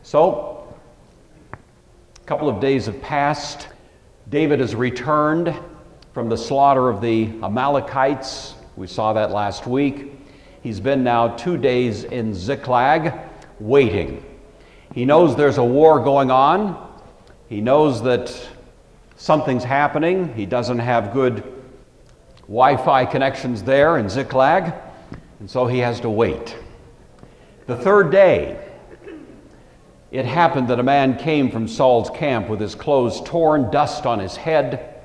So, a couple of days have passed. David has returned from the slaughter of the Amalekites. We saw that last week. He's been now 2 days in Ziklag, waiting. He knows there's a war going on. He knows that something's happening. He doesn't have good Wi-Fi connections there in Ziklag, and so he has to wait. The third day, it happened that a man came from Saul's camp with his clothes torn, dust on his head.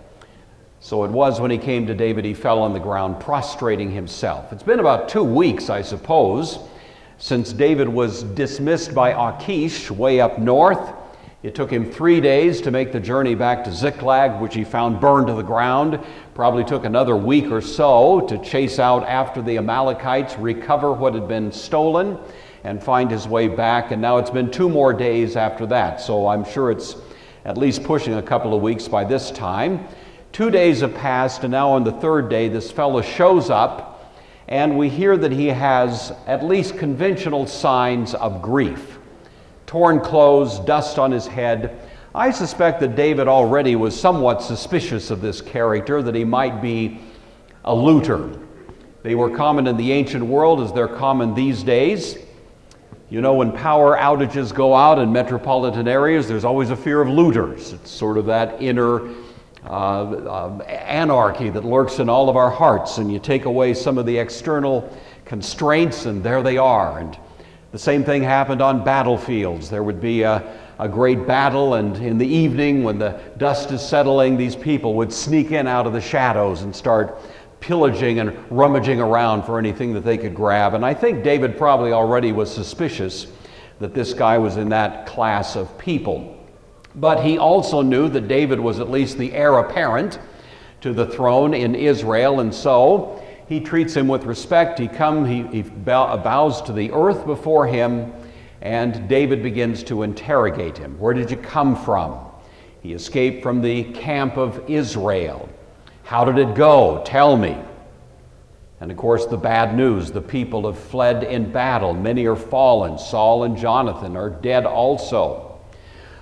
So it was when he came to David, he fell on the ground, prostrating himself. It's been about 2 weeks, I suppose, since David was dismissed by Achish way up north. It took him 3 days to make the journey back to Ziklag, which he found burned to the ground. Probably took another week or so to chase out after the Amalekites, recover what had been stolen, and find his way back. And now it's been 2 more days after that, so I'm sure it's at least pushing a couple of weeks by this time. 2 days have passed, and now on the third day, this fellow shows up, and we hear that he has at least conventional signs of grief. Torn clothes, dust on his head. I suspect that David already was somewhat suspicious of this character, that he might be a looter. They were common in the ancient world as they're common these days. You know, when power outages go out in metropolitan areas, there's always a fear of looters. It's sort of that inner anarchy that lurks in all of our hearts, and you take away some of the external constraints, and there they are. And the same thing happened on battlefields. There would be a great battle, and in the evening when the dust is settling, these people would sneak in out of the shadows and start pillaging and rummaging around for anything that they could grab. And I think David probably already was suspicious that this guy was in that class of people. But he also knew that David was at least the heir apparent to the throne in Israel, and so he treats him with respect. He bows to the earth before him, and David begins to interrogate him. Where did you come from? He escaped from the camp of Israel. How did it go? Tell me. And of course, the bad news, the people have fled in battle. Many are fallen. Saul and Jonathan are dead also.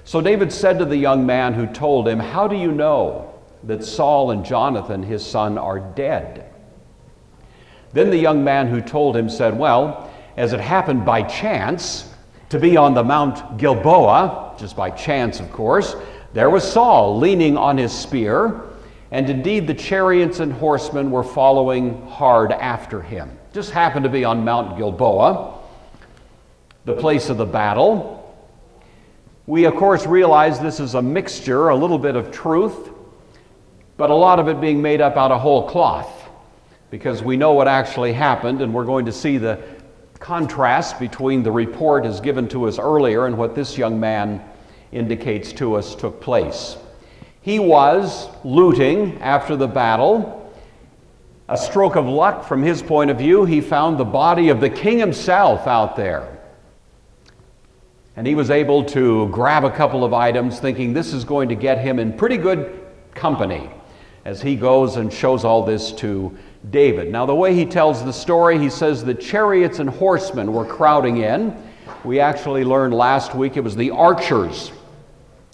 So David said to the young man who told him, "How do you know that Saul and Jonathan, his son, are dead?" Then the young man who told him said, "Well, as it happened by chance to be on the Mount Gilboa," just by chance, of course, "there was Saul leaning on his spear, and indeed the chariots and horsemen were following hard after him." Just happened to be on Mount Gilboa, the place of the battle. We, of course, realize this is a mixture, a little bit of truth, but a lot of it being made up out of whole cloth, because we know what actually happened, and we're going to see the contrast between the report as given to us earlier and what this young man indicates to us took place. He was looting after the battle. A stroke of luck from his point of view, he found the body of the king himself out there. And he was able to grab a couple of items, thinking this is going to get him in pretty good company as he goes and shows all this to David. Now, the way he tells the story, he says that chariots and horsemen were crowding in. We actually learned last week it was the archers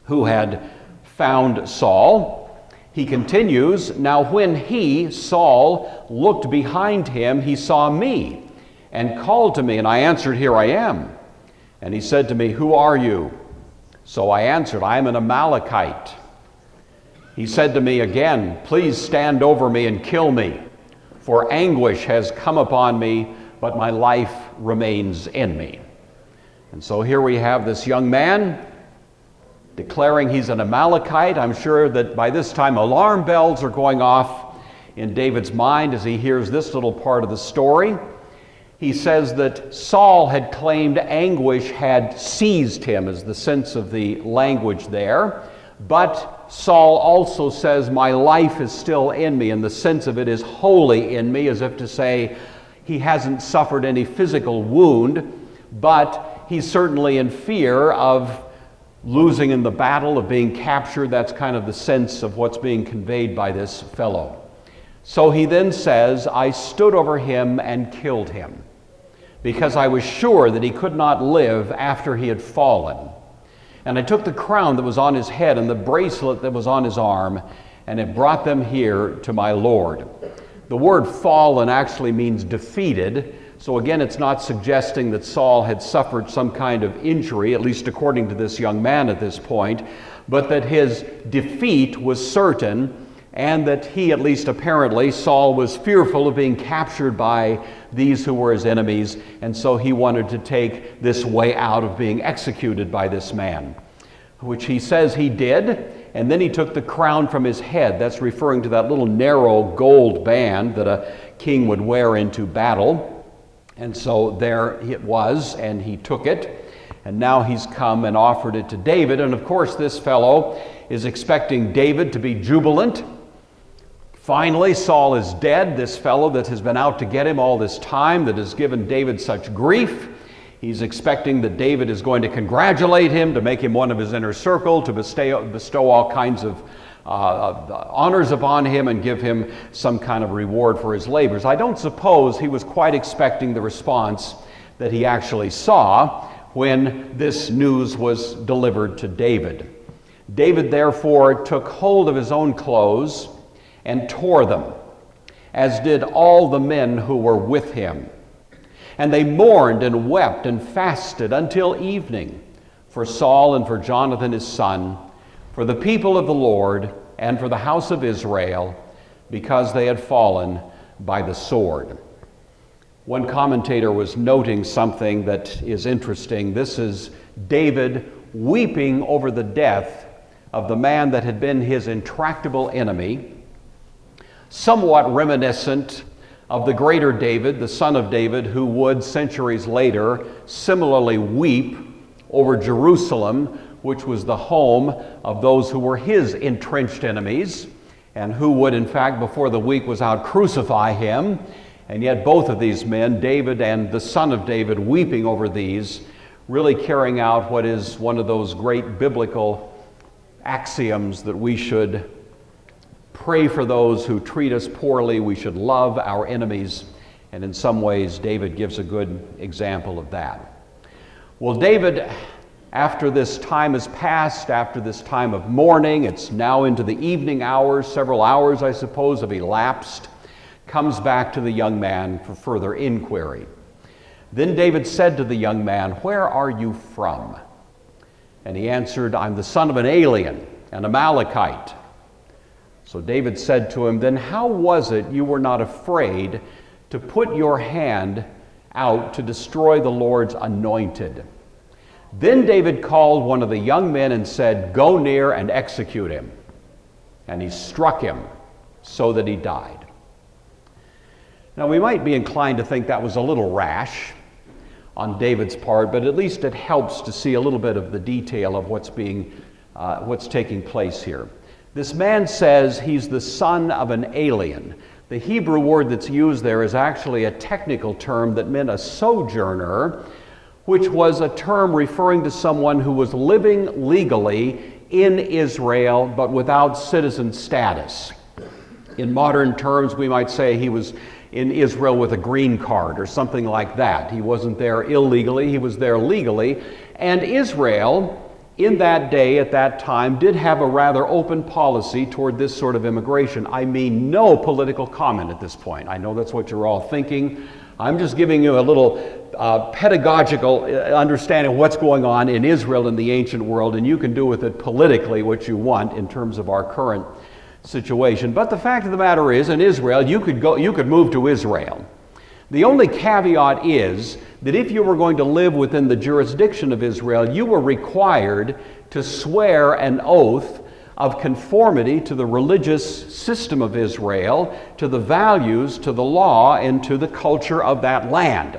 who had found Saul. He continues, "Now when he, Saul, looked behind him, he saw me and called to me, and I answered, 'Here I am.' And he said to me, 'Who are you?' So I answered, 'I am an Amalekite.' He said to me again, 'Please stand over me and kill me, for anguish has come upon me, but my life remains in me.'" And so here we have this young man declaring he's an Amalekite. I'm sure that by this time alarm bells are going off in David's mind as he hears this little part of the story. He says that Saul had claimed anguish had seized him, is the sense of the language there. But Saul also says, "My life is still in me," and the sense of it is wholly in me, as if to say he hasn't suffered any physical wound, but he's certainly in fear of losing in the battle, of being captured. That's kind of the sense of what's being conveyed by this fellow. So he then says, "I stood over him and killed him, because I was sure that he could not live after he had fallen." And I took the crown that was on his head and the bracelet that was on his arm, and it brought them here to my Lord. The word fallen actually means defeated. So again, it's not suggesting that Saul had suffered some kind of injury, at least according to this young man at this point, but that his defeat was certain, and that he, at least apparently, Saul was fearful of being captured by these who were his enemies, and so he wanted to take this way out of being executed by this man, which he says he did. And then he took the crown from his head. That's referring to that little narrow gold band that a king would wear into battle. And so there it was, and he took it. And now he's come and offered it to David. And of course, this fellow is expecting David to be jubilant. Finally, Saul is dead, this fellow that has been out to get him all this time, that has given David such grief. He's expecting that David is going to congratulate him, to make him one of his inner circle, to bestow all kinds of honors upon him and give him some kind of reward for his labors. I don't suppose he was quite expecting the response that he actually saw when this news was delivered to David. David therefore took hold of his own clothes and tore them, as did all the men who were with him. And they mourned and wept and fasted until evening for Saul and for Jonathan his son, for the people of the Lord and for the house of Israel, because they had fallen by the sword. One commentator was noting something that is interesting. This is David weeping over the death of the man that had been his intractable enemy, somewhat reminiscent of the greater David, the son of David, who would centuries later similarly weep over Jerusalem, which was the home of those who were his entrenched enemies, and who would, in fact, before the week was out, crucify him. And yet both of these men, David and the son of David, weeping over these, really carrying out what is one of those great biblical axioms that we should pray for those who treat us poorly. We should love our enemies. And in some ways, David gives a good example of that. Well, David, after this time has passed, after this time of mourning, it's now into the evening hours, several hours, I suppose, have elapsed, comes back to the young man for further inquiry. Then David said to the young man, "Where are you from?" And he answered, "I'm the son of an alien, an Amalekite." So David said to him, "Then how was it you were not afraid to put your hand out to destroy the Lord's anointed?" Then David called one of the young men and said, "Go near and execute him." And he struck him so that he died. Now we might be inclined to think that was a little rash on David's part, but at least it helps to see a little bit of the detail of what's taking place here. This man says he's the son of an alien. The Hebrew word that's used there is actually a technical term that meant a sojourner, which was a term referring to someone who was living legally in Israel but without citizen status. In modern terms, we might say he was in Israel with a green card or something like that. He wasn't there illegally, he was there legally. And Israel, in that day, at that time, did have a rather open policy toward this sort of immigration. I mean, no political comment at this point. I know that's what you're all thinking. I'm just giving you a little pedagogical understanding of what's going on in Israel in the ancient world, and you can do with it politically what you want in terms of our current situation. But the fact of the matter is, in Israel, you could move to Israel. The only caveat is that if you were going to live within the jurisdiction of Israel, you were required to swear an oath of conformity to the religious system of Israel, to the values, to the law, and to the culture of that land.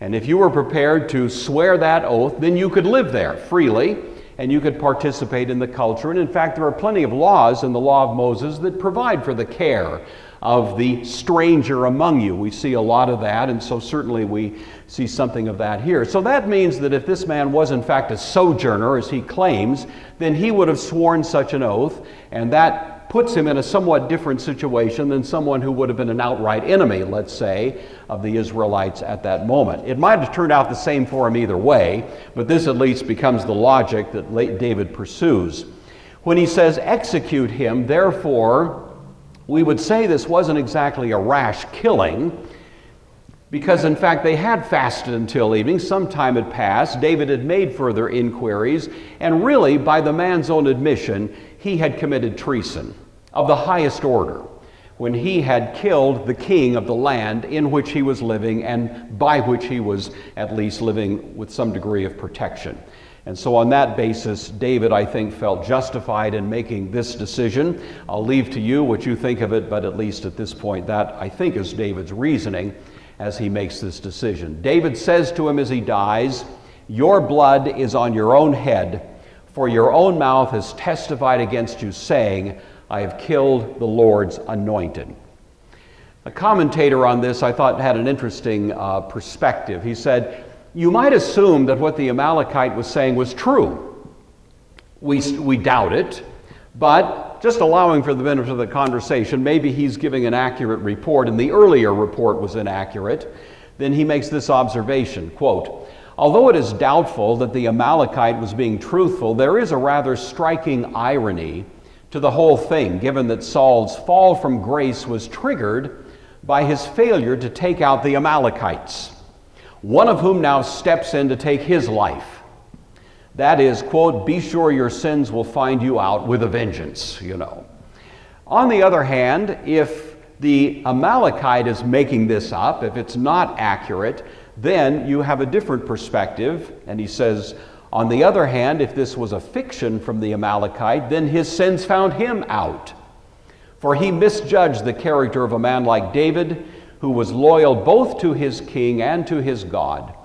And if you were prepared to swear that oath, then you could live there freely, and you could participate in the culture. And in fact, there are plenty of laws in the law of Moses that provide for the care of the stranger among you. We see a lot of that, and so certainly we see something of that here. So that means that if this man was in fact a sojourner, as he claims, then he would have sworn such an oath, and that puts him in a somewhat different situation than someone who would have been an outright enemy, let's say, of the Israelites at that moment. It might have turned out the same for him either way, but this at least becomes the logic that David pursues. When he says, execute him, therefore, we would say this wasn't exactly a rash killing, because in fact they had fasted until evening. Some time had passed. David had made further inquiries, and really, by the man's own admission, he had committed treason of the highest order when he had killed the king of the land in which he was living and by which he was at least living with some degree of protection. And so on that basis, David, I think, felt justified in making this decision. I'll leave to you what you think of it, but at least at this point, that, I think, is David's reasoning as he makes this decision. David says to him as he dies, your blood is on your own head, for your own mouth has testified against you, saying, I have killed the Lord's anointed. A commentator on this, I thought, had an interesting perspective. He said, you might assume that what the Amalekite was saying was true. We doubt it, but just allowing for the benefit of the conversation, maybe he's giving an accurate report, and the earlier report was inaccurate. Then he makes this observation, quote, although it is doubtful that the Amalekite was being truthful, there is a rather striking irony to the whole thing, given that Saul's fall from grace was triggered by his failure to take out the Amalekites, one of whom now steps in to take his life. That is, quote, be sure your sins will find you out with a vengeance, you know. On the other hand, if the Amalekite is making this up, if it's not accurate, then you have a different perspective. And he says, on the other hand, if this was a fiction from the Amalekite, then his sins found him out. For he misjudged the character of a man like David, who was loyal both to his king and to his God.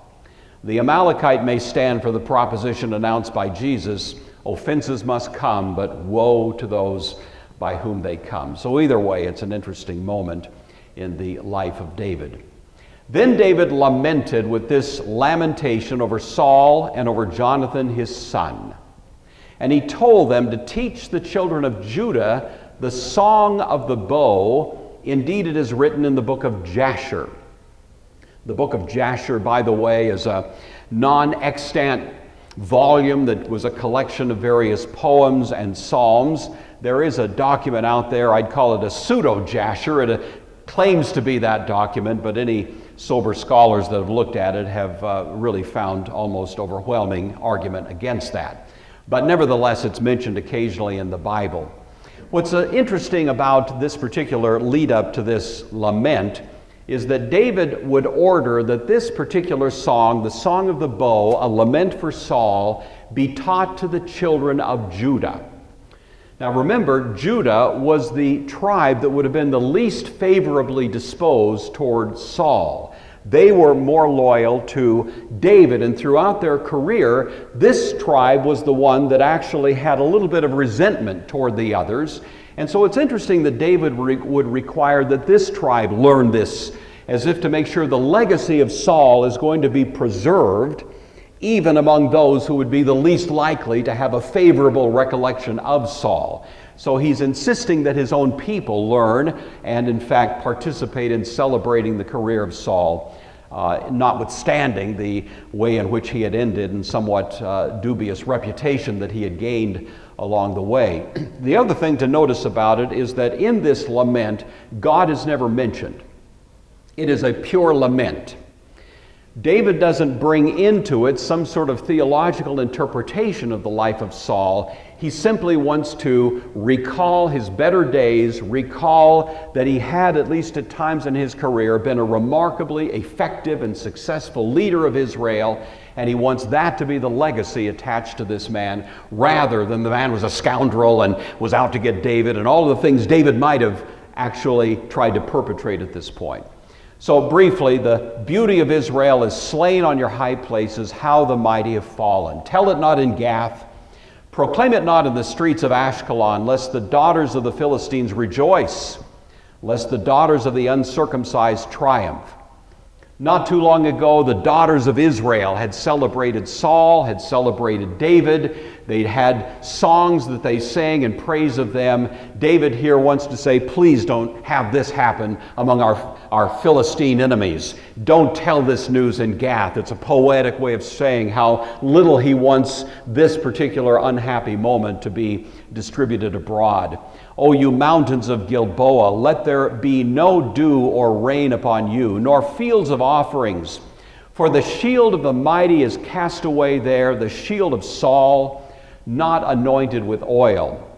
The Amalekite may stand for the proposition announced by Jesus, offenses must come, but woe to those by whom they come. So either way, it's an interesting moment in the life of David. Then David lamented with this lamentation over Saul and over Jonathan his son. And he told them to teach the children of Judah the song of the bow. Indeed, it is written in the book of Jasher. The book of Jasher, by the way, is a non-extant volume that was a collection of various poems and psalms. There is a document out there, I'd call it a pseudo-Jasher. It claims to be that document, but any sober scholars that have looked at it have really found almost overwhelming argument against that. But nevertheless, it's mentioned occasionally in the Bible. What's interesting about this particular lead up to this lament is that David would order that this particular song, the Song of the Bow, a lament for Saul, be taught to the children of Judah. Now remember, Judah was the tribe that would have been the least favorably disposed toward Saul. They were more loyal to David, and throughout their career, this tribe was the one that actually had a little bit of resentment toward the others. And so it's interesting that David would require that this tribe learn this, as if to make sure the legacy of Saul is going to be preserved, even among those who would be the least likely to have a favorable recollection of Saul. So he's insisting that his own people learn and in fact participate in celebrating the career of Saul, notwithstanding the way in which he had ended and somewhat dubious reputation that he had gained along the way. The other thing to notice about it is that in this lament, God is never mentioned. It is a pure lament. David doesn't bring into it some sort of theological interpretation of the life of Saul. He simply wants to recall his better days, recall that he had, at least at times in his career, been a remarkably effective and successful leader of Israel, and he wants that to be the legacy attached to this man, rather than the man was a scoundrel and was out to get David and all of the things David might have actually tried to perpetrate at this point. So briefly, the beauty of Israel is slain on your high places, how the mighty have fallen. Tell it not in Gath, proclaim it not in the streets of Ashkelon, lest the daughters of the Philistines rejoice, lest the daughters of the uncircumcised triumph. Not too long ago, the daughters of Israel had celebrated Saul, had celebrated David. They had songs that they sang in praise of them. David here wants to say, please don't have this happen among our Philistine enemies. Don't tell this news in Gath. It's a poetic way of saying how little he wants this particular unhappy moment to be distributed abroad. O you mountains of Gilboa, let there be no dew or rain upon you, nor fields of offerings. For the shield of the mighty is cast away there, the shield of Saul, not anointed with oil.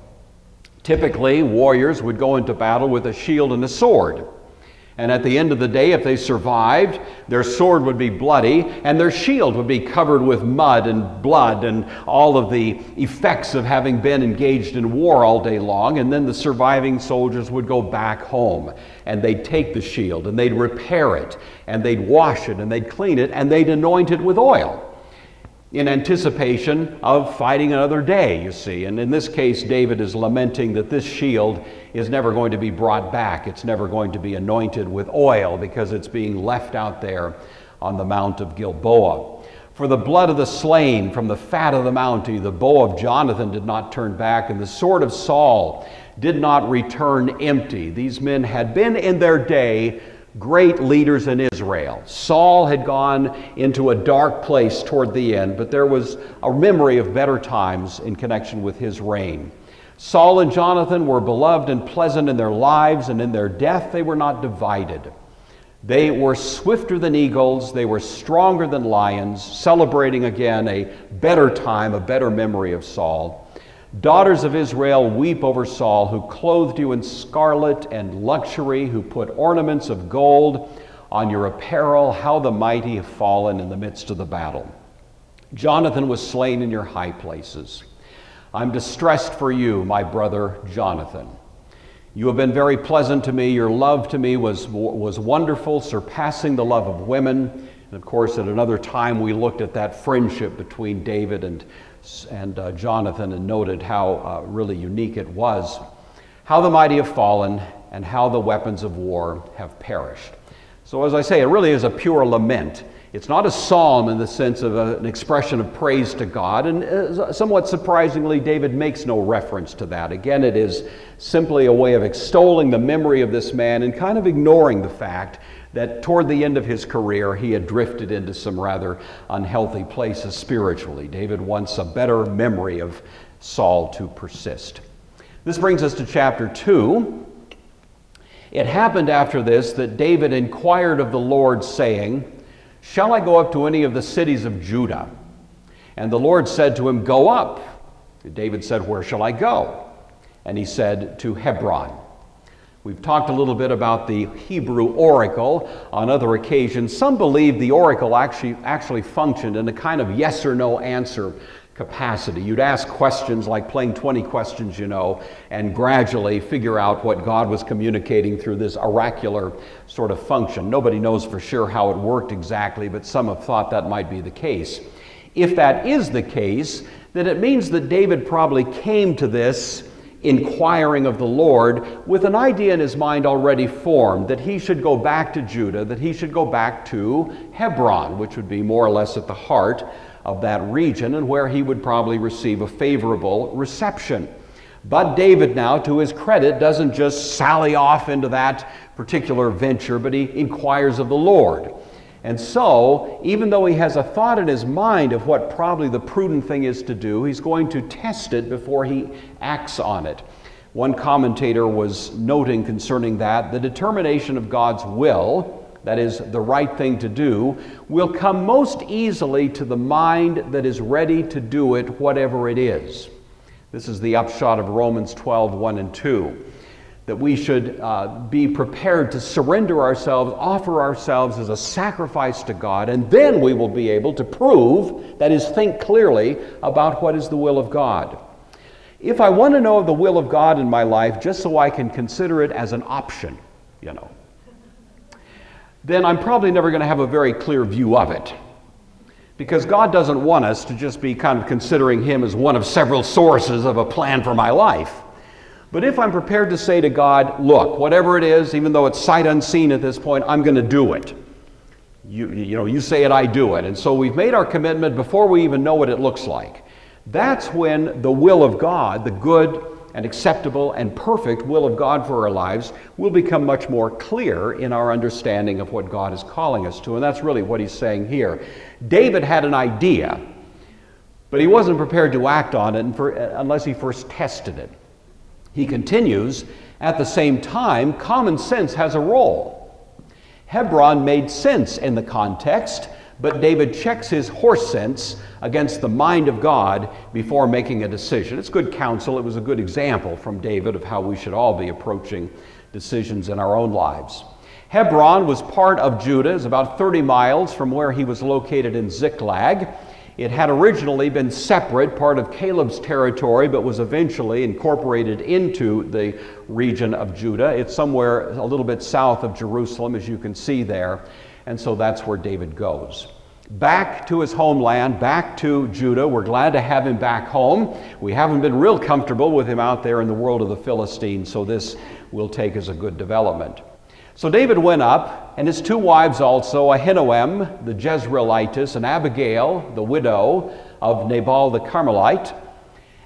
Typically, warriors would go into battle with a shield and a sword. And at the end of the day, if they survived, their sword would be bloody and their shield would be covered with mud and blood and all of the effects of having been engaged in war all day long. And then the surviving soldiers would go back home and they'd take the shield and they'd repair it and they'd wash it and they'd clean it and they'd anoint it with oil in anticipation of fighting another day, you see. And in this case, David is lamenting that this shield is never going to be brought back. It's never going to be anointed with oil because it's being left out there on the Mount of Gilboa. For the blood of the slain from the fat of the mountain, the bow of Jonathan did not turn back, and the sword of Saul did not return empty. These men had been in their day great leaders in Israel. Saul had gone into a dark place toward the end, but there was a memory of better times in connection with his reign. Saul and Jonathan were beloved and pleasant in their lives, and in their death they were not divided. They were swifter than eagles, they were stronger than lions, celebrating again a better time, a better memory of Saul. Daughters of Israel, weep over Saul, who clothed you in scarlet and luxury, who put ornaments of gold on your apparel. How the mighty have fallen in the midst of the battle. Jonathan was slain in your high places. I'm distressed for you, my brother Jonathan. You have been very pleasant to me. Your love to me was wonderful, surpassing the love of women. And of course, at another time, we looked at that friendship between David and Jonathan and noted how really unique it was. How the mighty have fallen and how the weapons of war have perished. So as I say, it really is a pure lament. It's not a psalm in the sense of an expression of praise to God, and somewhat surprisingly, David makes no reference to that. Again, it is simply a way of extolling the memory of this man and kind of ignoring the fact that toward the end of his career, he had drifted into some rather unhealthy places spiritually. David wants a better memory of Saul to persist. This brings us to chapter 2. It happened after this that David inquired of the Lord, saying, "Shall I go up to any of the cities of Judah?" And the Lord said to him, "Go up." David said, "Where shall I go?" And he said, "To Hebron." We've talked a little bit about the Hebrew oracle on other occasions. Some believe the oracle actually functioned in a kind of yes or no answer capacity. You'd ask questions like playing 20 questions, and gradually figure out what God was communicating through this oracular sort of function. Nobody knows for sure how it worked exactly, but some have thought that might be the case. If that is the case, then it means that David probably came to this inquiring of the Lord with an idea in his mind already formed that he should go back to Judah, that he should go back to Hebron, which would be more or less at the heart of that region and where he would probably receive a favorable reception. But David now, to his credit, doesn't just sally off into that particular venture, but he inquires of the Lord. And so, even though he has a thought in his mind of what probably the prudent thing is to do, he's going to test it before he acts on it. One commentator was noting concerning that, the determination of God's will, that is, the right thing to do, will come most easily to the mind that is ready to do it, whatever it is. This is the upshot of Romans 12, 1 and 2. That we should be prepared to surrender ourselves, offer ourselves as a sacrifice to God, and then we will be able to prove, that is, think clearly about what is the will of God. If I want to know the will of God in my life just so I can consider it as an option, then I'm probably never going to have a very clear view of it. Because God doesn't want us to just be kind of considering Him as one of several sources of a plan for my life. But if I'm prepared to say to God, look, whatever it is, even though it's sight unseen at this point, I'm going to do it. You say it, I do it. And so we've made our commitment before we even know what it looks like. that's when the will of God, the good and acceptable and perfect will of God for our lives, will become much more clear in our understanding of what God is calling us to. And that's really what he's saying here. David had an idea, but he wasn't prepared to act on it unless he first tested it. He continues, at the same time, common sense has a role. Hebron made sense in the context, but David checks his horse sense against the mind of God before making a decision. It's good counsel. It was a good example from David of how we should all be approaching decisions in our own lives. Hebron was part of Judah. It's about 30 miles from where he was located in Ziklag. It had originally been separate, part of Caleb's territory, but was eventually incorporated into the region of Judah. It's somewhere a little bit south of Jerusalem, as you can see there. And so that's where David goes. Back to his homeland, back to Judah. We're glad to have him back home. We haven't been real comfortable with him out there in the world of the Philistines, so this we'll take as a good development. So David went up, and his two wives also, Ahinoam the Jezreelitess, and Abigail, the widow of Nabal the Carmelite.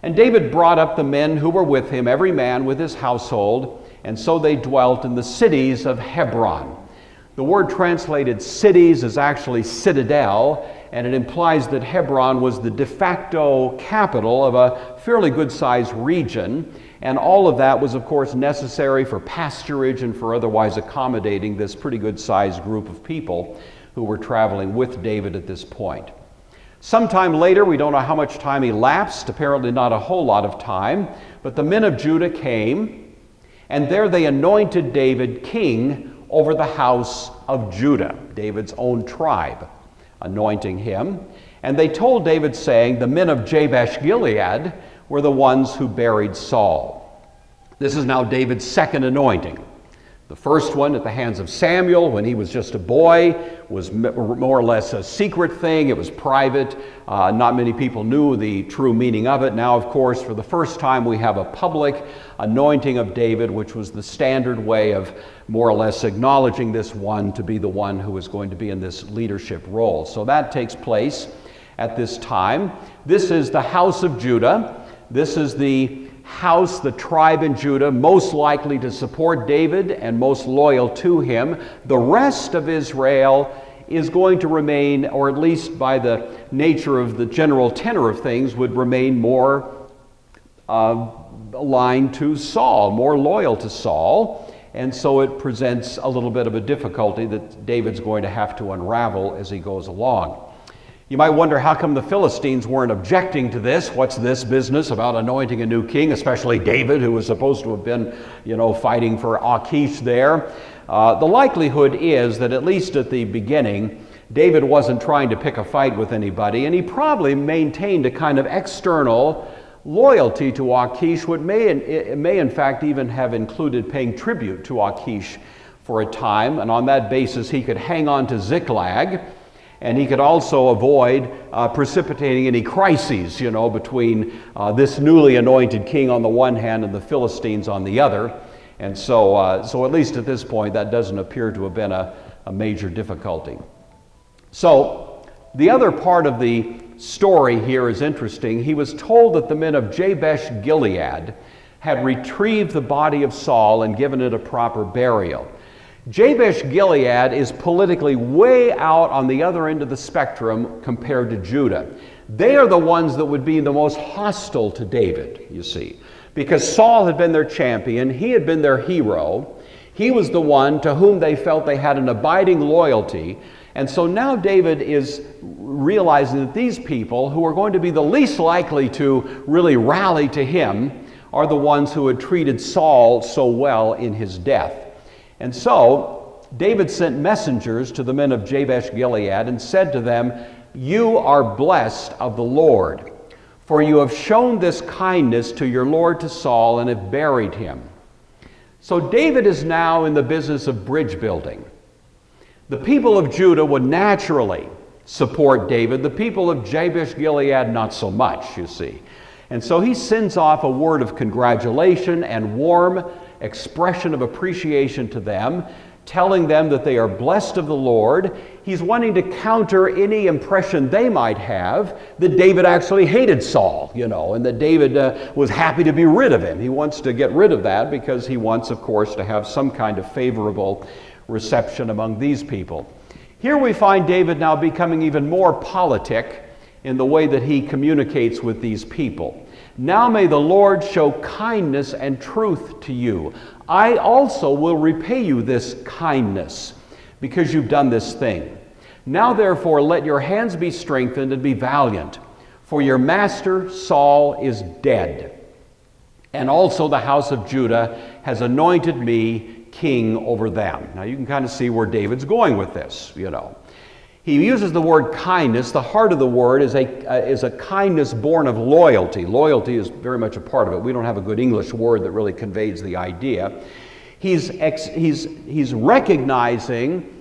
And David brought up the men who were with him, every man with his household, and so they dwelt in the cities of Hebron. The word translated cities is actually citadel, and it implies that Hebron was the de facto capital of a fairly good-sized region, and all of that was, of course, necessary for pasturage and for otherwise accommodating this pretty good-sized group of people who were traveling with David at this point. Sometime later, we don't know how much time elapsed, apparently not a whole lot of time, but the men of Judah came, and there they anointed David king over the house of Judah, David's own tribe, anointing him. And they told David, saying, the men of Jabesh-Gilead were the ones who buried Saul. This is now David's second anointing. The first one at the hands of Samuel when he was just a boy was more or less a secret thing. It was private. Not many people knew the true meaning of it. Now, of course, for the first time we have a public anointing of David, which was the standard way of more or less acknowledging this one to be the one who is going to be in this leadership role. So that takes place at this time. This is the house of Judah. This is the house, the tribe in Judah, most likely to support David and most loyal to him. The rest of Israel is going to remain, or at least by the nature of the general tenor of things, would remain more aligned to Saul, more loyal to Saul. And so it presents a little bit of a difficulty that David's going to have to unravel as he goes along. You might wonder how come the Philistines weren't objecting to this. What's this business about anointing a new king, especially David, who was supposed to have been, fighting for Achish there. The likelihood is that at least at the beginning, David wasn't trying to pick a fight with anybody, and he probably maintained a kind of external loyalty to Achish, what may in fact even have included paying tribute to Achish for a time, and on that basis he could hang on to Ziklag. And he could also avoid precipitating any crises, between this newly anointed king on the one hand and the Philistines on the other. And so at least at this point, that doesn't appear to have been a major difficulty. So the other part of the story here is interesting. He was told that the men of Jabesh-Gilead had retrieved the body of Saul and given it a proper burial. Jabesh-Gilead is politically way out on the other end of the spectrum compared to Judah. They are the ones that would be the most hostile to David, you see, because Saul had been their champion, he had been their hero, he was the one to whom they felt they had an abiding loyalty, and so now David is realizing that these people, who are going to be the least likely to really rally to him, are the ones who had treated Saul so well in his death. And so David sent messengers to the men of Jabesh-Gilead and said to them, "You are blessed of the Lord, for you have shown this kindness to your lord to Saul and have buried him." So David is now in the business of bridge building. The people of Judah would naturally support David. The people of Jabesh-Gilead not so much, you see. And so he sends off a word of congratulation and warm expression of appreciation to them, telling them that they are blessed of the Lord. he's wanting to counter any impression they might have that David actually hated Saul, and that David was happy to be rid of him. He wants to get rid of that because he wants, of course, to have some kind of favorable reception among these people. Here we find David now becoming even more politic in the way that he communicates with these people. Now may the Lord show kindness and truth to you. I also will repay you this kindness, because you've done this thing. Now therefore let your hands be strengthened and be valiant, for your master Saul is dead, and also the house of Judah has anointed me king over them. Now you can kind of see where David's going with this, He uses the word kindness. The heart of the word is a kindness born of loyalty. Loyalty is very much a part of it. We don't have a good English word that really conveys the idea. He's recognizing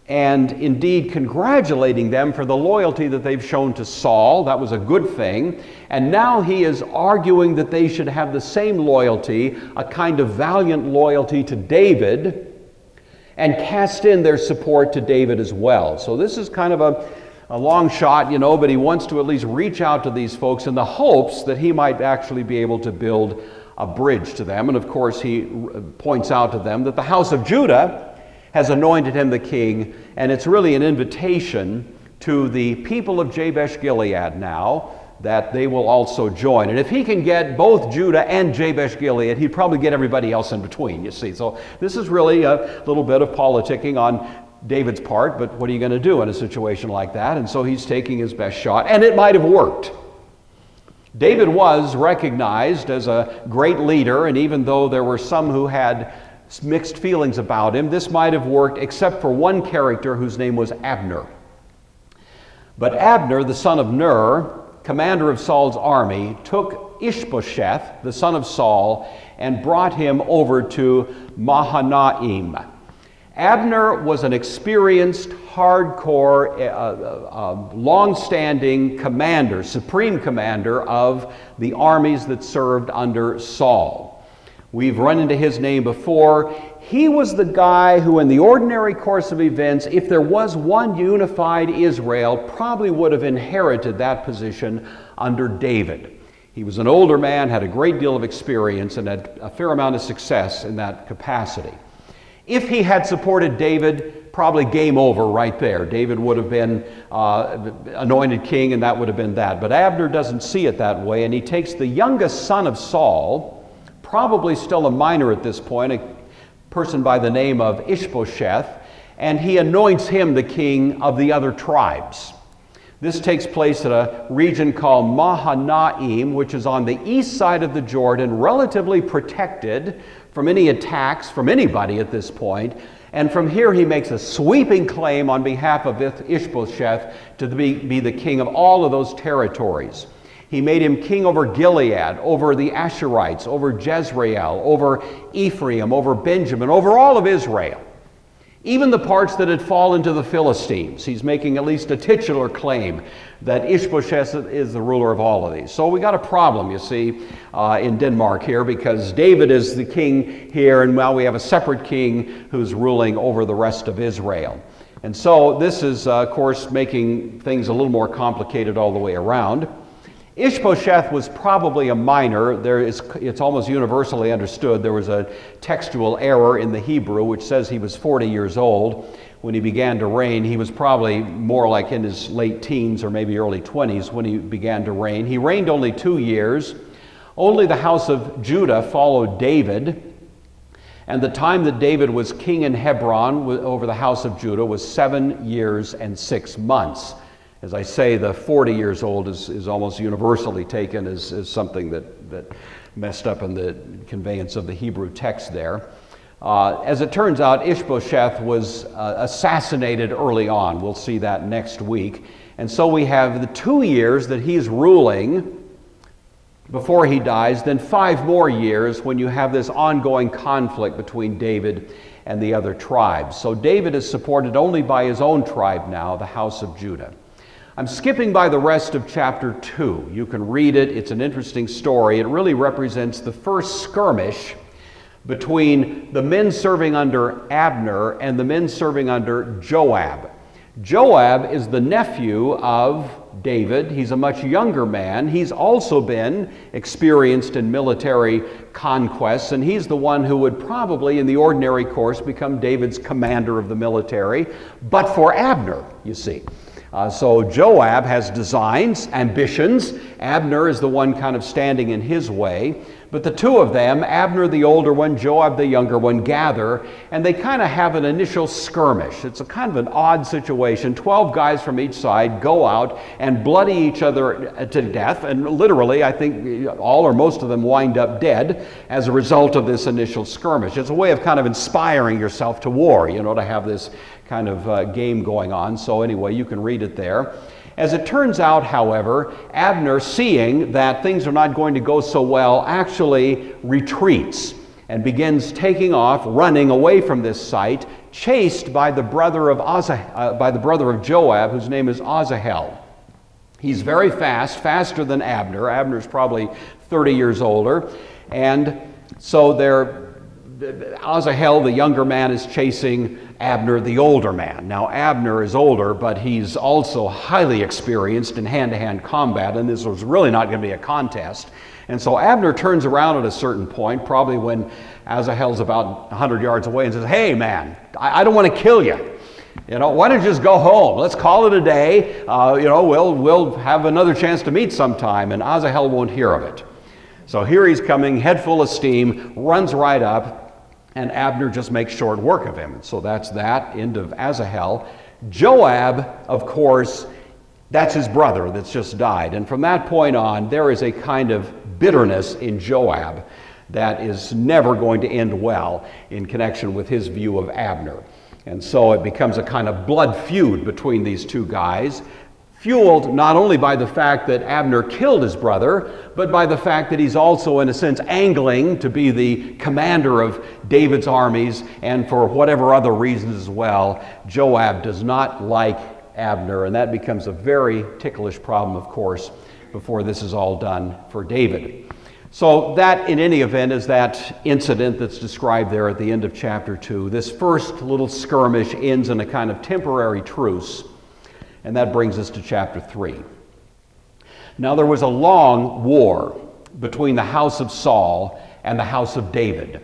and indeed congratulating them for the loyalty that they've shown to Saul. That was a good thing. And now he is arguing that they should have the same loyalty, a kind of valiant loyalty to David, and cast in their support to David as well. So this is kind of a long shot, but he wants to at least reach out to these folks in the hopes that he might actually be able to build a bridge to them. And of course he points out to them that the house of Judah has anointed him the king, and it's really an invitation to the people of Jabesh Gilead now that they will also join. And if he can get both Judah and Jabesh Gilead, he'd probably get everybody else in between, you see. So this is really a little bit of politicking on David's part, but what are you going to do in a situation like that? And so he's taking his best shot, and it might have worked. David was recognized as a great leader, and even though there were some who had mixed feelings about him, this might have worked except for one character whose name was Abner. But Abner, the son of Ner, commander of Saul's army, took Ishbosheth, the son of Saul, and brought him over to Mahanaim. Abner was an experienced, hardcore, long-standing commander, supreme commander of the armies that served under Saul. We've run into his name before. He was the guy who, in the ordinary course of events, if there was one unified Israel, probably would have inherited that position under David. He was an older man, had a great deal of experience, and had a fair amount of success in that capacity. If he had supported David, probably game over right there. David would have been anointed king, and that would have been that. But Abner doesn't see it that way, and he takes the youngest son of Saul, probably still a minor at this point, a person by the name of Ishbosheth, and he anoints him the king of the other tribes. This takes place at a region called Mahanaim, which is on the east side of the Jordan, relatively protected from any attacks from anybody at this point. And from here he makes a sweeping claim on behalf of Ishbosheth to be the king of all of those territories. He made him king over Gilead, over the Asherites, over Jezreel, over Ephraim, over Benjamin, over all of Israel. Even the parts that had fallen to the Philistines. He's making at least a titular claim that Ishbosheth is the ruler of all of these. So we got a problem, you see, in Denmark here, because David is the king here, and now we have a separate king who's ruling over the rest of Israel. And so this is, of course, making things a little more complicated all the way around. Ishbosheth was probably a minor. It's almost universally understood. There was a textual error in the Hebrew which says he was 40 years old when he began to reign. He was probably more like in his late teens or maybe early 20s when he began to reign. He reigned only 2 years. Only the house of Judah followed David. And the time that David was king in Hebron over the house of Judah was 7 years and 6 months. As I say, the 40 years old is almost universally taken as something that messed up in the conveyance of the Hebrew text there. As it turns out, Ishbosheth was assassinated early on. We'll see that next week. And so we have the 2 years that he's ruling before he dies, then 5 more years when you have this ongoing conflict between David and the other tribes. So David is supported only by his own tribe now, the house of Judah. I'm skipping by the rest of chapter 2. You can read it. It's an interesting story. It really represents the first skirmish between the men serving under Abner and the men serving under Joab. Joab is the nephew of David. He's a much younger man. He's also been experienced in military conquests, and he's the one who would probably, in the ordinary course, become David's commander of the military, but for Abner, you see. So Joab has designs, ambitions. Abner is the one kind of standing in his way. But the two of them, Abner the older one, Joab the younger one, gather, and they kind of have an initial skirmish. It's a kind of an odd situation. 12 guys from each side go out and bloody each other to death, and literally, I think all or most of them wind up dead as a result of this initial skirmish. It's a way of kind of inspiring yourself to war, to have this kind of game going on. So anyway, you can read it there. As it turns out, however, Abner, seeing that things are not going to go so well, actually retreats and begins taking off, running away from this site, chased by the brother of Joab, whose name is Asahel. He's very fast, faster than Abner. Abner's probably 30 years older, and so Asahel, the younger man, is chasing Abner, the older man. Now, Abner is older, but he's also highly experienced in hand-to-hand combat, and this was really not going to be a contest. And so Abner turns around at a certain point, probably when Asahel's about 100 yards away, and says, "Hey, man, I don't want to kill you. Why don't you just go home? Let's call it a day. We'll have another chance to meet sometime." And Asahel won't hear of it. So here he's coming, head full of steam, runs right up, and Abner just makes short work of him. So that's that, end of Asahel. Joab, of course, that's his brother that's just died. And from that point on, there is a kind of bitterness in Joab that is never going to end well in connection with his view of Abner. And so it becomes a kind of blood feud between these two guys, fueled not only by the fact that Abner killed his brother, but by the fact that he's also, in a sense, angling to be the commander of David's armies, and for whatever other reasons as well. Joab does not like Abner, and that becomes a very ticklish problem, of course, before this is all done for David. So that, in any event, is that incident that's described there at the end of chapter 2. This first little skirmish ends in a kind of temporary truce. And that brings us to chapter 3. Now there was a long war between the house of Saul and the house of David.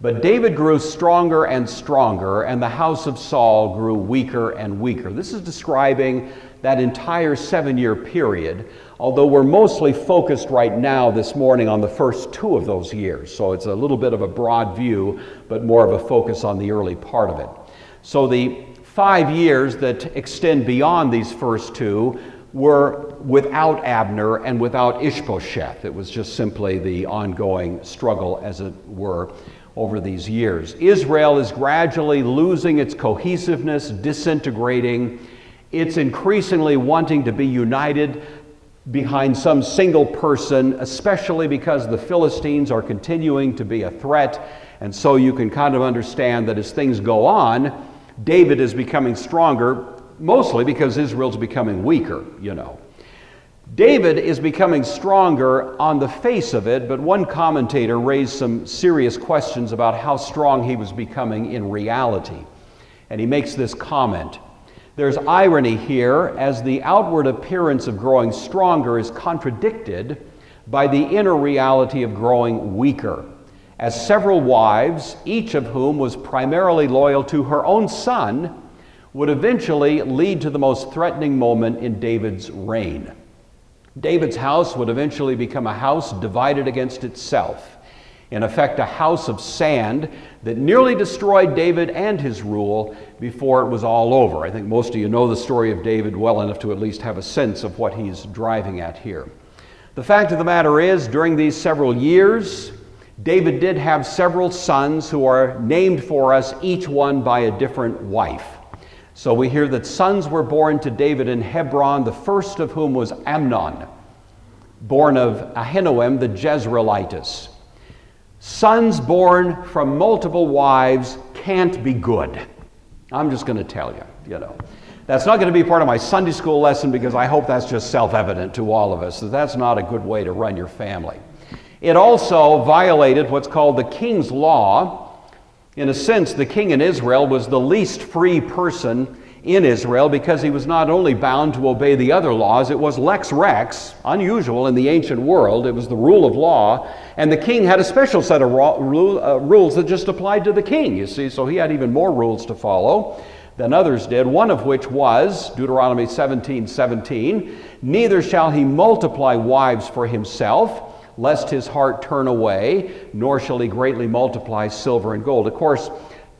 But David grew stronger and stronger, and the house of Saul grew weaker and weaker. This is describing that entire 7-year period, although we're mostly focused right now this morning on the first 2 of those years. So it's a little bit of a broad view, but more of a focus on the early part of it. So the 5 years that extend beyond these first 2 were without Abner and without Ishbosheth. It was just simply the ongoing struggle, as it were, over these years. Israel is gradually losing its cohesiveness, disintegrating. It's increasingly wanting to be united behind some single person, especially because the Philistines are continuing to be a threat. And so you can kind of understand that as things go on, David is becoming stronger, mostly because Israel's becoming weaker, David is becoming stronger on the face of it, but one commentator raised some serious questions about how strong he was becoming in reality. And he makes this comment: "There's irony here, as the outward appearance of growing stronger is contradicted by the inner reality of growing weaker, as several wives, each of whom was primarily loyal to her own son, would eventually lead to the most threatening moment in David's reign. David's house would eventually become a house divided against itself, in effect a house of sand that nearly destroyed David and his rule before it was all over." I think most of you know the story of David well enough to at least have a sense of what he's driving at here. The fact of the matter is, during these several years, David did have several sons who are named for us, each one by a different wife. So we hear that sons were born to David in Hebron, the first of whom was Amnon, born of Ahinoam the Jezreelitess. Sons born from multiple wives can't be good. I'm just going to tell you, That's not going to be part of my Sunday school lesson, because I hope that's just self-evident to all of us, that that's not a good way to run your family. It also violated what's called the king's law. In a sense, the king in Israel was the least free person in Israel because he was not only bound to obey the other laws, it was lex rex, unusual in the ancient world. It was the rule of law, and the king had a special set of rules that just applied to the king, you see, so he had even more rules to follow than others did, one of which was Deuteronomy 17:17, neither shall he multiply wives for himself, lest his heart turn away, nor shall he greatly multiply silver and gold. Of course,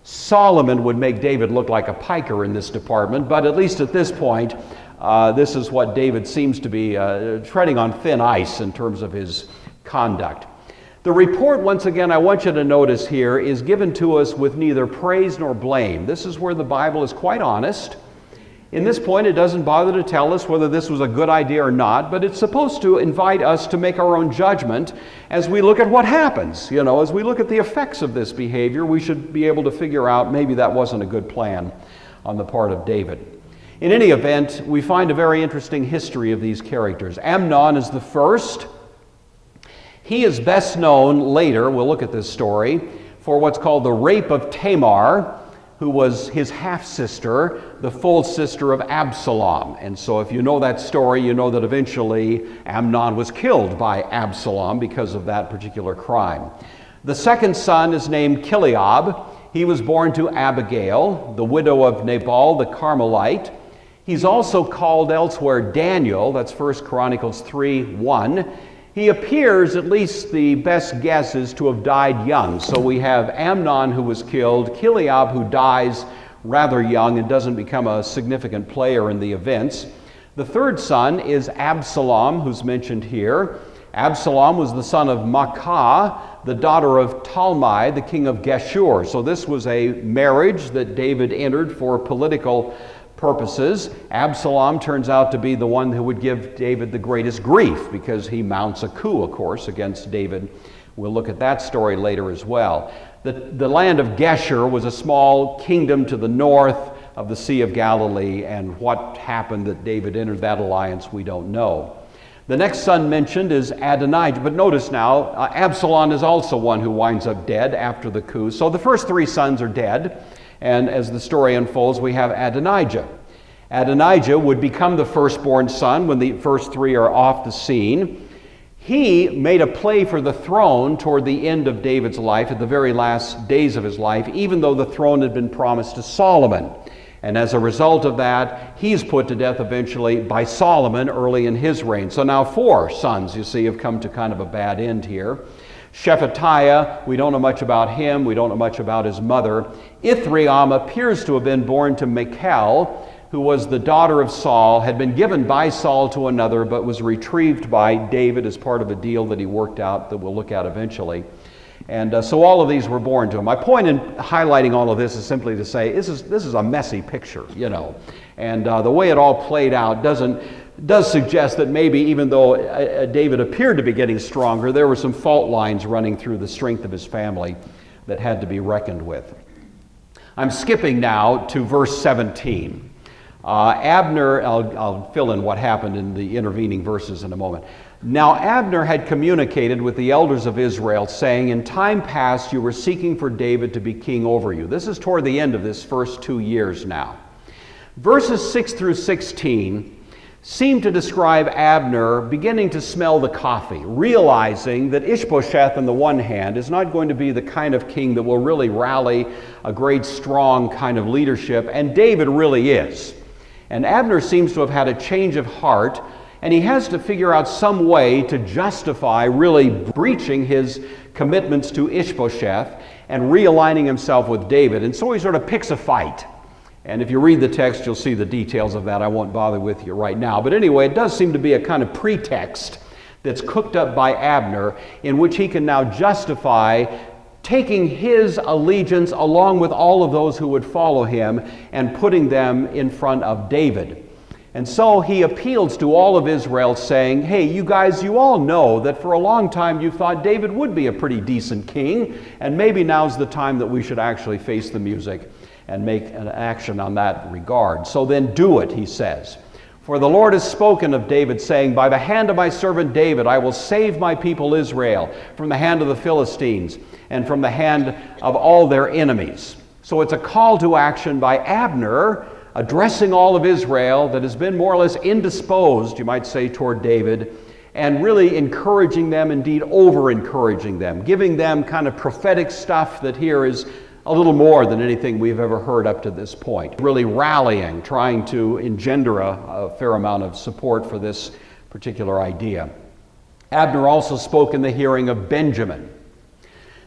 Solomon would make David look like a piker in this department, but at least at this point, this is what David seems to be treading on thin ice in terms of his conduct. The report, once again, I want you to notice here, is given to us with neither praise nor blame. This is where the Bible is quite honest. In this point, it doesn't bother to tell us whether this was a good idea or not, but it's supposed to invite us to make our own judgment as we look at what happens. You know, as we look at the effects of this behavior, we should be able to figure out maybe that wasn't a good plan on the part of David. In any event, we find a very interesting history of these characters. Amnon is the first. He is best known later, we'll look at this story, for what's called the rape of Tamar, who was his half-sister, the full sister of Absalom. And so if you know that story, you know that eventually Amnon was killed by Absalom because of that particular crime. The second son is named Kileab. He was born to Abigail, the widow of Nabal the Carmelite. He's also called elsewhere Daniel, that's 1 Chronicles 3:1. He appears, at least the best guess is, to have died young. So we have Amnon who was killed, Kileab who dies rather young and doesn't become a significant player in the events. The third son is Absalom, who's mentioned here. Absalom was the son of Maacah, the daughter of Talmai, the king of Geshur. So this was a marriage that David entered for political purposes. Absalom turns out to be the one who would give David the greatest grief because he mounts a coup, of course, against David. We'll look at that story later as well. The land of Geshur was a small kingdom to the north of the Sea of Galilee, and what happened that David entered that alliance, we don't know. The next son mentioned is Adonijah, but notice now, Absalom is also one who winds up dead after the coup. So the first three sons are dead. And as the story unfolds, we have Adonijah. Adonijah would become the firstborn son when the first three are off the scene. He made a play for the throne toward the end of David's life, at the very last days of his life, even though the throne had been promised to Solomon. And as a result of that, he's put to death eventually by Solomon early in his reign. So now four sons, you see, have come to kind of a bad end here. Shephatiah, we don't know much about him. We don't know much about his mother. Ithream appears to have been born to Michal, who was the daughter of Saul, had been given by Saul to another, but was retrieved by David as part of a deal that he worked out that we'll look at eventually. And so all of these were born to him. My point in highlighting all of this is simply to say this is a messy picture, you know. And the way it all played out does suggest that maybe even though David appeared to be getting stronger, there were some fault lines running through the strength of his family that had to be reckoned with. I'm skipping now to verse 17. Abner, I'll fill in what happened in the intervening verses in a moment. Now Abner had communicated with the elders of Israel, saying, in time past you were seeking for David to be king over you. This is toward the end of this first 2 years now. Verses 6 through 16 seem to describe Abner beginning to smell the coffee, realizing that Ishbosheth, on the one hand, is not going to be the kind of king that will really rally a great, strong kind of leadership, and David really is. And Abner seems to have had a change of heart, and he has to figure out some way to justify really breaching his commitments to Ishbosheth and realigning himself with David. And so he sort of picks a fight. And if you read the text, you'll see the details of that. I won't bother with you right now. But anyway, it does seem to be a kind of pretext that's cooked up by Abner in which he can now justify taking his allegiance along with all of those who would follow him and putting them in front of David. And so he appeals to all of Israel saying, hey, you guys, you all know that for a long time you thought David would be a pretty decent king, and maybe now's the time that we should actually face the music and make an action on that regard. So then do it, he says. For the Lord has spoken of David, saying, by the hand of my servant David I will save my people Israel from the hand of the Philistines and from the hand of all their enemies. So it's a call to action by Abner addressing all of Israel that has been more or less indisposed, you might say, toward David, and really encouraging them, indeed over-encouraging them, giving them kind of prophetic stuff that here is a little more than anything we've ever heard up to this point. Really rallying, trying to engender a fair amount of support for this particular idea. Abner also spoke in the hearing of Benjamin.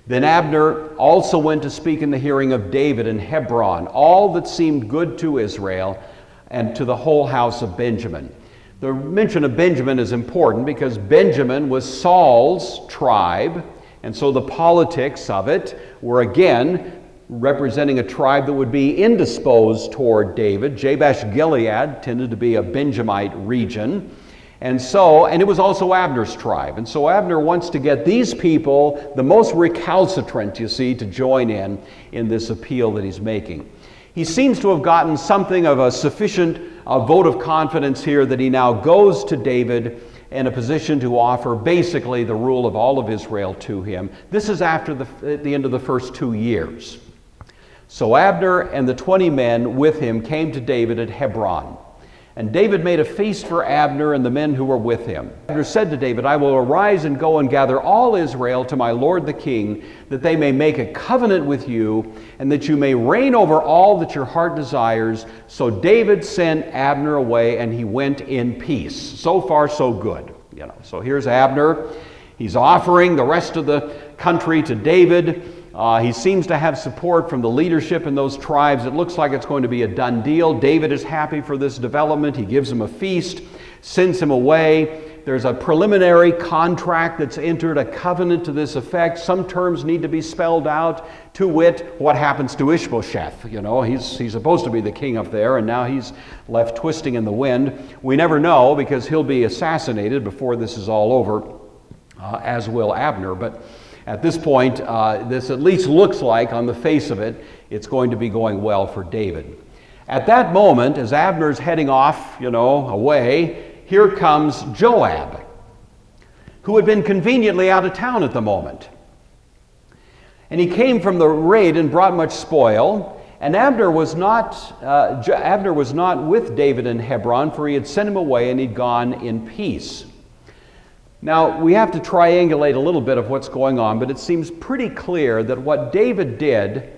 Then Abner also went to speak in the hearing of David in Hebron, all that seemed good to Israel and to the whole house of Benjamin. The mention of Benjamin is important because Benjamin was Saul's tribe, and so the politics of it were again representing a tribe that would be indisposed toward David. Jabesh-Gilead tended to be a Benjamite region, and it was also Abner's tribe. And so Abner wants to get these people, the most recalcitrant, you see, to join in this appeal that he's making. He seems to have gotten something of a sufficient vote of confidence here that he now goes to David in a position to offer basically the rule of all of Israel to him. This is after the end of the first 2 years. So Abner and the 20 men with him came to David at Hebron. And David made a feast for Abner and the men who were with him. Abner said to David, I will arise and go and gather all Israel to my lord the king, that they may make a covenant with you, and that you may reign over all that your heart desires. So David sent Abner away, and he went in peace. So far, so good. So here's Abner. He's offering the rest of the country to David. He seems to have support from the leadership in those tribes. It looks like it's going to be a done deal. David is happy for this development. He gives him a feast, sends him away. There's a preliminary contract that's entered, a covenant to this effect. Some terms need to be spelled out, to wit, what happens to Ishbosheth. He's supposed to be the king up there, and now he's left twisting in the wind. We never know, because he'll be assassinated before this is all over, as will Abner. But at this point, this at least looks like, on the face of it, it's going to be going well for David. At that moment, as Abner's heading off, away, here comes Joab, who had been conveniently out of town at the moment. And he came from the raid and brought much spoil. And Abner was not with David in Hebron, for he had sent him away and he'd gone in peace. Now, we have to triangulate a little bit of what's going on, but it seems pretty clear that what David did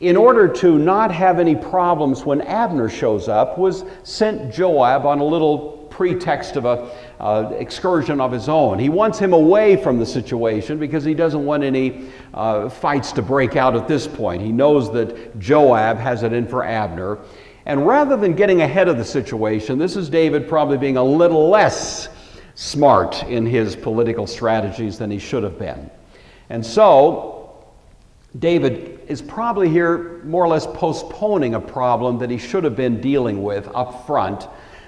in order to not have any problems when Abner shows up was sent Joab on a little pretext of an excursion of his own. He wants him away from the situation because he doesn't want any fights to break out at this point. He knows that Joab has it in for Abner. And rather than getting ahead of the situation, this is David probably being a little less smart in his political strategies than he should have been. And so David is probably here more or less postponing a problem that he should have been dealing with up front.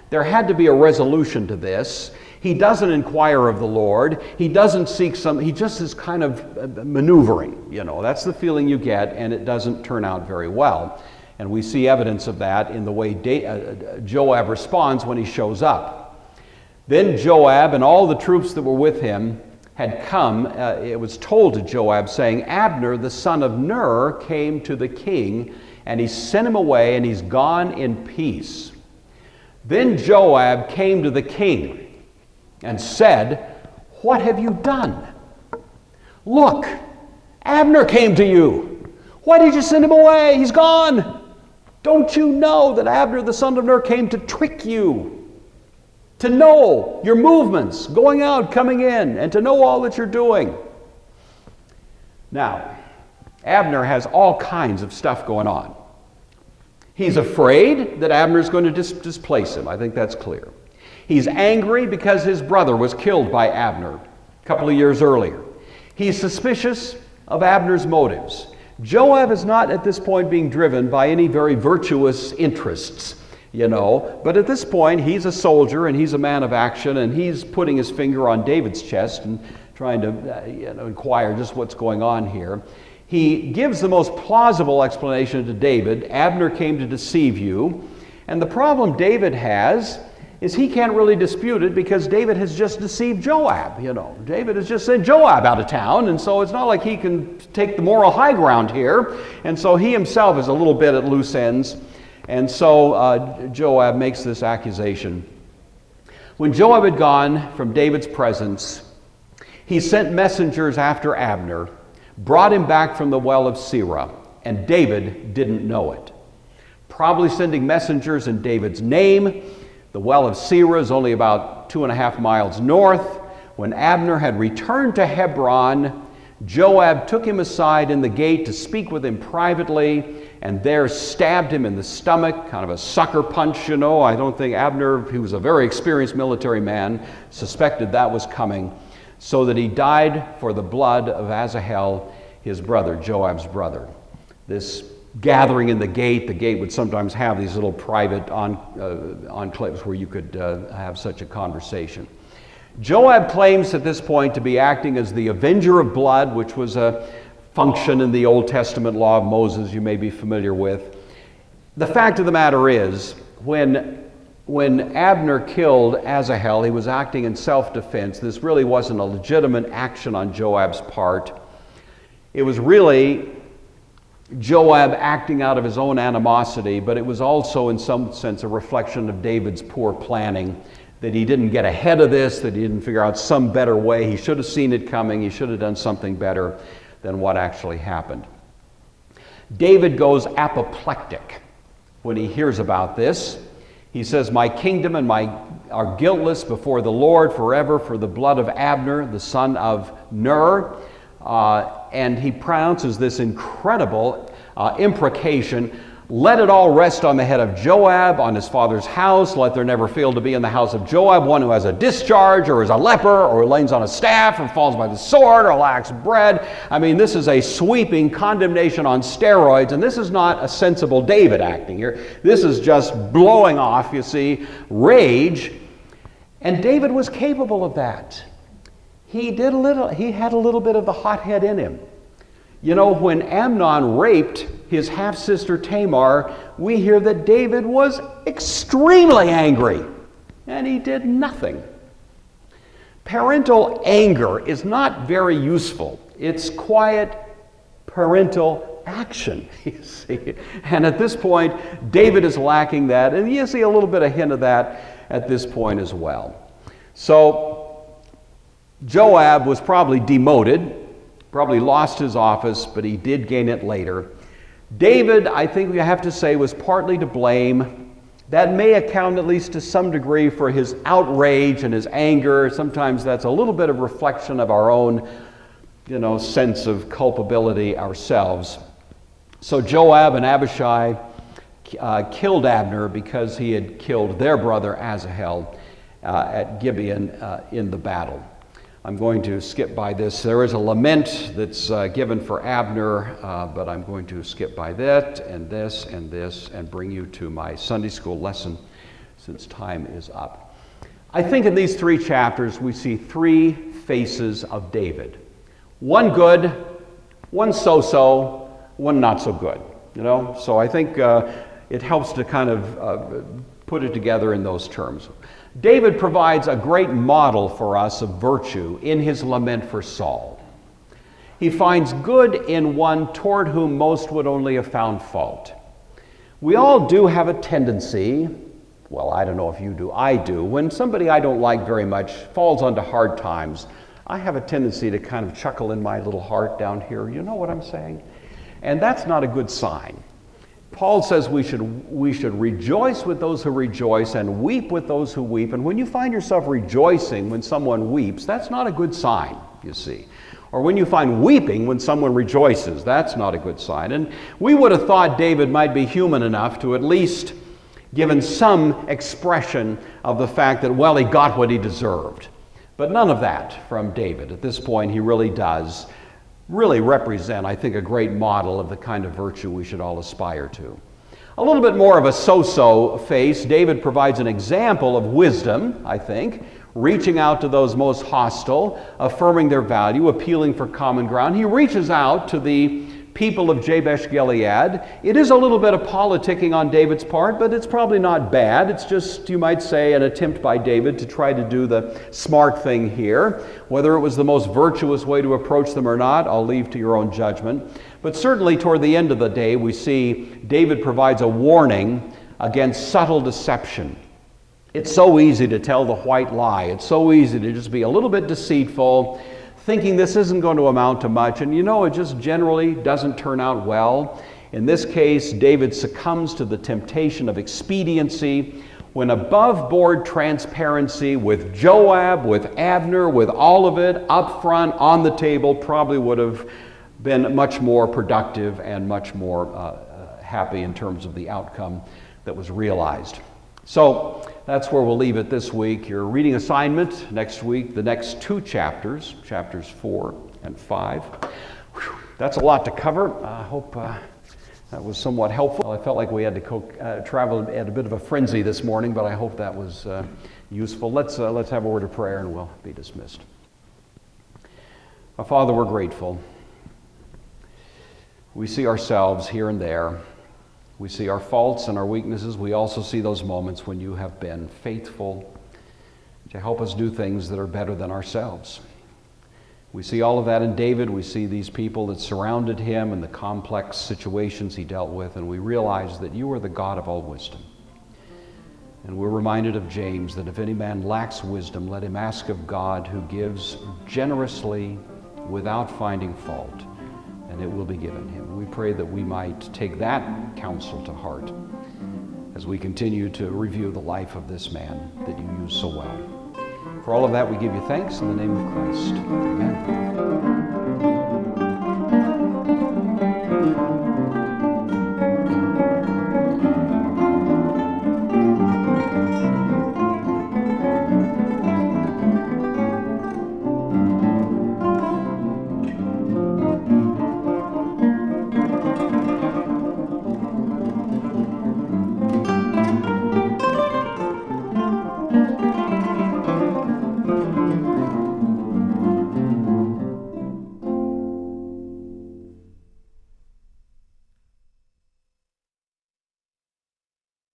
There had to be a resolution to this. He doesn't inquire of the Lord. He doesn't seek he just is kind of maneuvering. That's the feeling you get, and it doesn't turn out very well. And we see evidence of that in the way Joab responds when he shows up. Then Joab and all the troops that were with him had come. It was told to Joab, saying, Abner, the son of Ner, came to the king, and he sent him away, and he's gone in peace. Then Joab came to the king and said, what have you done? Look, Abner came to you. Why did you send him away? He's gone. Don't you know that Abner, the son of Ner, came to trick you? To know your movements, going out, coming in, and to know all that you're doing. Now, Abner has all kinds of stuff going on. He's afraid that Abner's going to displace him. I think that's clear. He's angry because his brother was killed by Abner a couple of years earlier. He's suspicious of Abner's motives. Joab is not at this point being driven by any very virtuous interests. But at this point, he's a soldier and he's a man of action, and he's putting his finger on David's chest and trying to inquire just what's going on here. He gives the most plausible explanation to David. Abner came to deceive you. And the problem David has is he can't really dispute it because David has just deceived Joab. David has just sent Joab out of town, and so it's not like he can take the moral high ground here. And so he himself is a little bit at loose ends. And so Joab makes this accusation. When Joab had gone from David's presence, he sent messengers after Abner, brought him back from the well of Sirah, and David didn't know it. Probably sending messengers in David's name. The well of Sirah is only about 2.5 miles north. When Abner had returned to Hebron, Joab took him aside in the gate to speak with him privately, and there stabbed him in the stomach, kind of a sucker punch, you know. I don't think Abner, who was a very experienced military man, suspected that was coming, so that he died for the blood of Asahel, his brother, Joab's brother. This gathering in the gate would sometimes have these little private enclaves where you could have such a conversation. Joab claims at this point to be acting as the avenger of blood, which was a function in the Old Testament law of Moses you may be familiar with. The fact of the matter is, when Abner killed Asahel, he was acting in self-defense. This really wasn't a legitimate action on Joab's part. It was really Joab acting out of his own animosity, but it was also in some sense a reflection of David's poor planning, that he didn't get ahead of this, that he didn't figure out some better way. He should have seen it coming. He should have done something better than what actually happened. David goes apoplectic when he hears about this. He says, "My kingdom and are guiltless before the Lord forever for the blood of Abner, the son of Ner." And he pronounces this incredible imprecation. "Let it all rest on the head of Joab, on his father's house. Let there never fail to be in the house of Joab one who has a discharge, or is a leper, or lays on a staff, or falls by the sword, or lacks bread." I mean, this is a sweeping condemnation on steroids, and this is not a sensible David acting here. This is just blowing off, you see, rage. And David was capable of that. He had a little bit of the hothead in him. You know, when Amnon raped his half-sister Tamar, we hear that David was extremely angry, and he did nothing. Parental anger is not very useful. It's quiet parental action, you see. And at this point, David is lacking that, and you see a little bit of hint of that at this point as well. So Joab was probably demoted, probably lost his office, but he did gain it later. David, I think we have to say, was partly to blame. That may account, at least to some degree, for his outrage and his anger. Sometimes that's a little bit of reflection of our own, sense of culpability ourselves. So Joab and Abishai killed Abner because he had killed their brother Asahel at Gibeon in the battle. I'm going to skip by this. There is a lament that's given for Abner, but I'm going to skip by that and this and this and bring you to my Sunday school lesson since time is up. I think in these 3 chapters we see 3 faces of David. One good, one so-so, one not so good. So I think it helps to kind of put it together in those terms. David provides a great model for us of virtue in his lament for Saul. He finds good in one toward whom most would only have found fault. We all do have a tendency, well, I don't know if you do, I do, when somebody I don't like very much falls onto hard times, I have a tendency to kind of chuckle in my little heart down here. You know what I'm saying? And that's not a good sign. Paul says we should rejoice with those who rejoice and weep with those who weep. And when you find yourself rejoicing when someone weeps, that's not a good sign, you see. Or when you find weeping when someone rejoices, that's not a good sign. And we would have thought David might be human enough to at least given some expression of the fact that, well, he got what he deserved. But none of that from David. At this point, he really does represent, I think, a great model of the kind of virtue we should all aspire to. A little bit more of a so-so face. David provides an example of wisdom, I think, reaching out to those most hostile, affirming their value, appealing for common ground. He reaches out to the people of Jabesh Gilead. It is a little bit of politicking on David's part, but it's probably not bad. It's just, you might say, an attempt by David to try to do the smart thing here. Whether it was the most virtuous way to approach them or not, I'll leave to your own judgment. But certainly toward the end of the day, we see David provides a warning against subtle deception. It's so easy to tell the white lie. It's so easy to just be a little bit deceitful, thinking this isn't going to amount to much, and it just generally doesn't turn out well. In this case, David succumbs to the temptation of expediency when above-board transparency with Joab, with Abner, with all of it up front on the table probably would have been much more productive and much more happy in terms of the outcome that was realized. So that's where we'll leave it this week. Your reading assignment next week, the next two chapters, chapters 4 and 5. Whew, that's a lot to cover. I hope that was somewhat helpful. I felt like we had to travel at a bit of a frenzy this morning, but I hope that was useful. Let's have a word of prayer and we'll be dismissed. Father, we're grateful. We see ourselves here and there. We see our faults and our weaknesses. We also see those moments when you have been faithful to help us do things that are better than ourselves. We see all of that in David. We see these people that surrounded him and the complex situations he dealt with, and we realize that you are the God of all wisdom. And we're reminded of James that if any man lacks wisdom, let him ask of God, who gives generously without finding fault, and it will be given him. We pray that we might take that counsel to heart as we continue to review the life of this man that you use so well. For all of that, we give you thanks in the name of Christ. Amen.